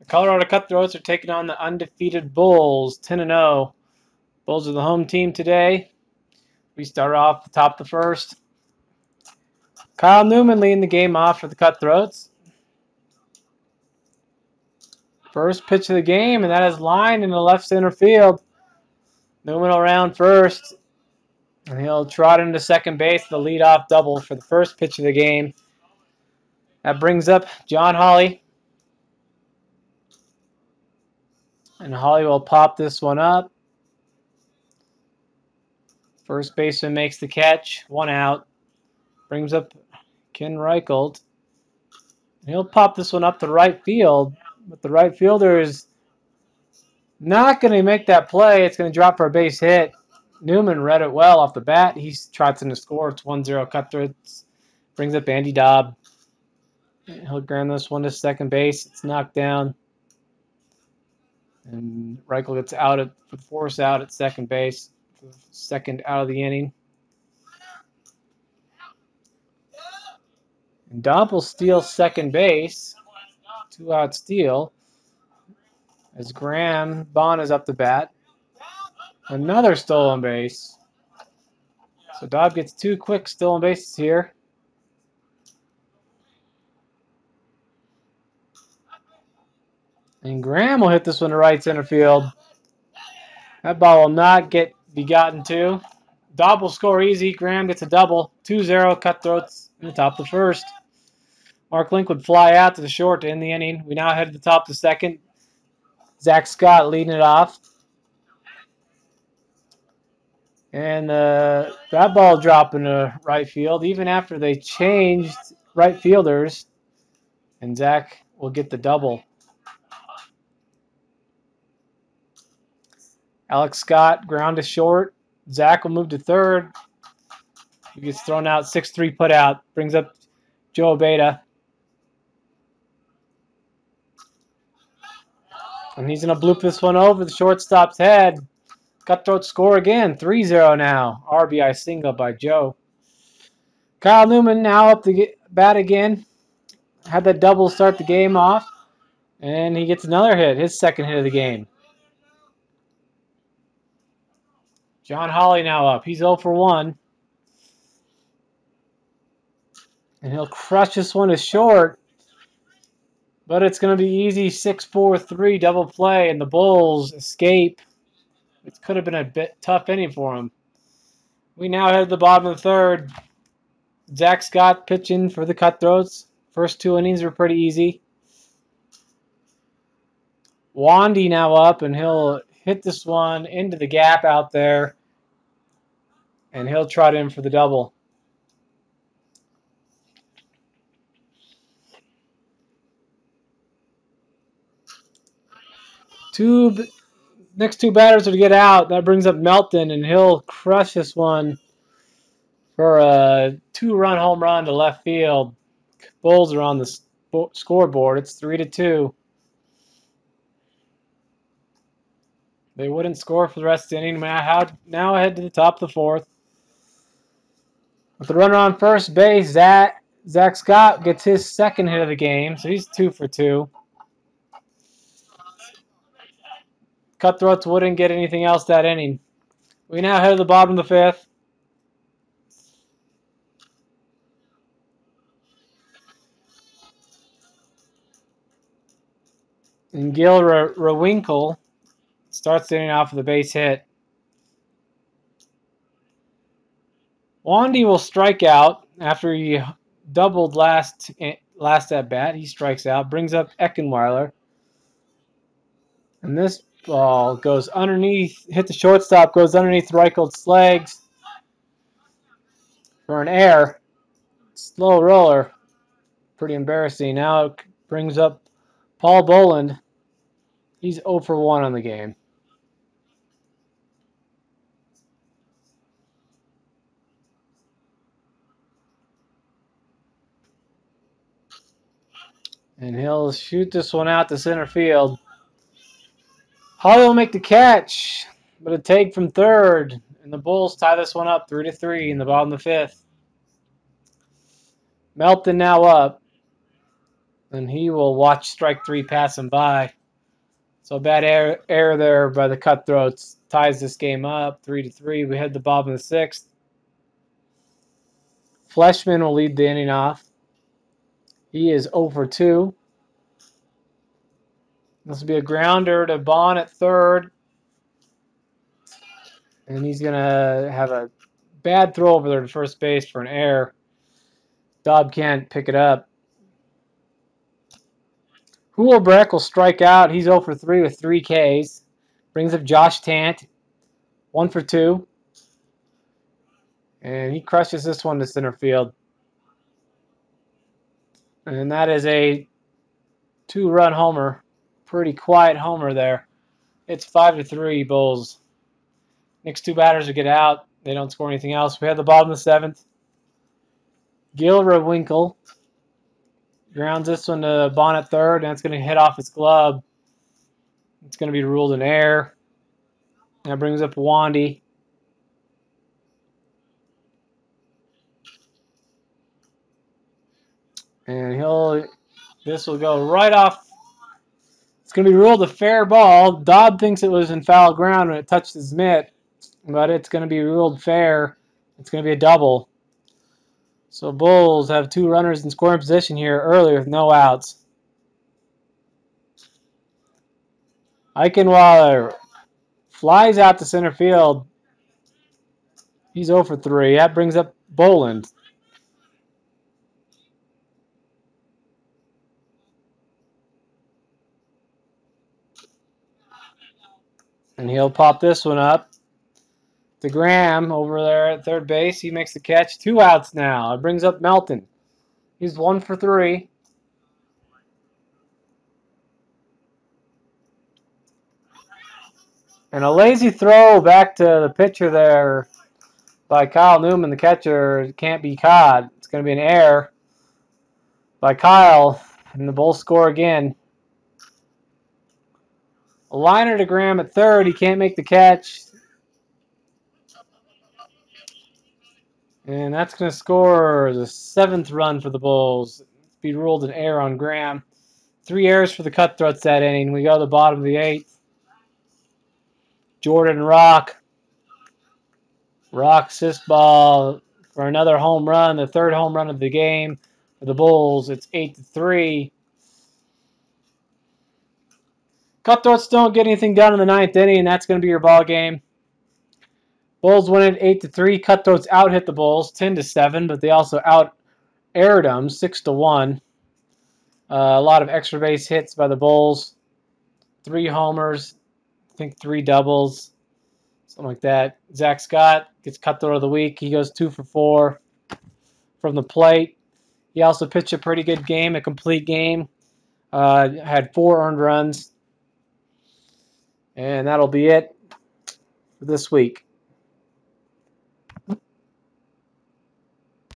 Colorado Cutthroats are taking on the undefeated Bulls, 10-0. Bulls are the home team today. We start off the top of the first. Kyle Newman leading the game off for the Cutthroats. First pitch of the game, and that is lined in the left center field. Newman will round first, and he'll trot into second base, the leadoff double for the first pitch of the game. That brings up John Hawley. And Hawley will pop this one up. First baseman makes the catch. 1 out. Brings up Ken Reichelt. He'll pop this one up to right field. But the right fielder is not going to make that play. It's going to drop for a base hit. Newman read it well off the bat. He trots in to score. It's 1-0 Cutthroats. Brings up Andy Dobb. He'll ground this one to second base. It's knocked down. And Reichelt gets out at the force out at second base. Second out of the inning. And Dobb will steal second base. 2-out steal. As Graham Bond is up the bat. Another stolen base. So Dobb gets 2 quick stolen bases here. And Graham will hit this one to right center field. That ball will not be gotten to. Dobb will score easy. Graham gets a double. 2-0 Cutthroats in the top of the first. Mark Link would fly out to the short to end the inning. We now head to the top of the second. Zach Scott leading it off. And that ball dropping to right field even after they changed right fielders. And Zach will get the double. Alex Scott ground to short. Zach will move to third. He gets thrown out. 6-3 put out. Brings up Joe Abeda. And he's going to bloop this one over the shortstop's head. Cutthroats score again. 3-0 now. RBI single by Joe. Kyle Newman now up to bat again. Had that double start the game off. And he gets another hit. His second hit of the game. John Hawley now up. He's 0 for 1. And he'll crush this one to short. But it's going to be easy. 6-4-3 double play. And the Bulls escape. It could have been a bit tough inning for him. We now head to the bottom of the third. Zach Scott pitching for the Cutthroats. First 2 innings were pretty easy. Wandy now up, and he'll hit this one into the gap out there. And he'll trot in for the double. Next 2 batters are to get out. That brings up Melton, and he'll crush this one for a 2-run home run to left field. Bulls are on the scoreboard. It's 3-2. They wouldn't score for the rest of the inning. Now head to the top of the fourth. With the runner on first base, Zach Scott gets his second hit of the game, so he's 2 for 2. Cutthroats wouldn't get anything else that inning. We now head to the bottom of the fifth. And Gil Rewinkle starts the inning off with a base hit. Wandy will strike out after he doubled last at bat. He strikes out, brings up Eckenweiler. And this ball goes underneath, hit the shortstop, goes underneath Reichelt's legs for an error. Slow roller. Pretty embarrassing. Now it brings up Paul Boland. He's 0 for 1 on the game. And he'll shoot this one out to center field. Hawley will make the catch, but a take from third. And the Bulls tie this one up 3-3 in the bottom of the fifth. Melton now up. And he will watch strike 3 pass him by. So bad error there by the Cutthroats ties this game up 3-3. We head to the bottom of the 6th. Fleshman will lead the inning off. He is 0 for 2. This will be a grounder to Bond at third. And he's going to have a bad throw over there to first base for an error. Dobb can't pick it up. Hulbrecht will strike out. He's 0 for 3 with 3 Ks. Brings up Josh Tant, 1 for 2. And he crushes this one to center field. And that is a 2-run homer. Pretty quiet homer there. It's 5-3 Bulls. Next 2 batters will get out. They don't score anything else. We have the bottom of the 7th. Gilrewinkle grounds this one to Bond at third, and it's going to hit off his glove. It's going to be ruled an error. That brings up Wandy. And this will go right off. It's going to be ruled a fair ball. Dobb thinks it was in foul ground when it touched his mitt, but it's going to be ruled fair. It's going to be a double. So Bulls have 2 runners in scoring position here early with no outs. Eichenwaller flies out to center field. He's 0 for 3. That brings up Boland. And he'll pop this one up to Graham over there at third base. He makes the catch. 2 outs now. It brings up Melton. He's 1 for 3. And a lazy throw back to the pitcher there by Kyle Newman, the catcher. Can't be caught. It's going to be an error by Kyle. And the Bulls score again. A liner to Graham at third. He can't make the catch. And that's going to score the 7th run for the Bulls. Be ruled an error on Graham. 3 errors for the Cutthroats that inning. We go to the bottom of the 8th. Jordan Rock. Rock assist ball for another home run. The 3rd home run of the game for the Bulls. It's 8-3. Cutthroats don't get anything done in the 9th inning, and that's going to be your ball game. Bulls win it 8-3. Cutthroats out hit the Bulls 10-7, but they also out aired them 6-1. A lot of extra base hits by the Bulls. 3 homers, I think 3 doubles, something like that. Zach Scott gets Cutthroat of the week. He goes 2 for 4 from the plate. He also pitched a pretty good game, a complete game. Had 4 earned runs. And that'll be it for this week.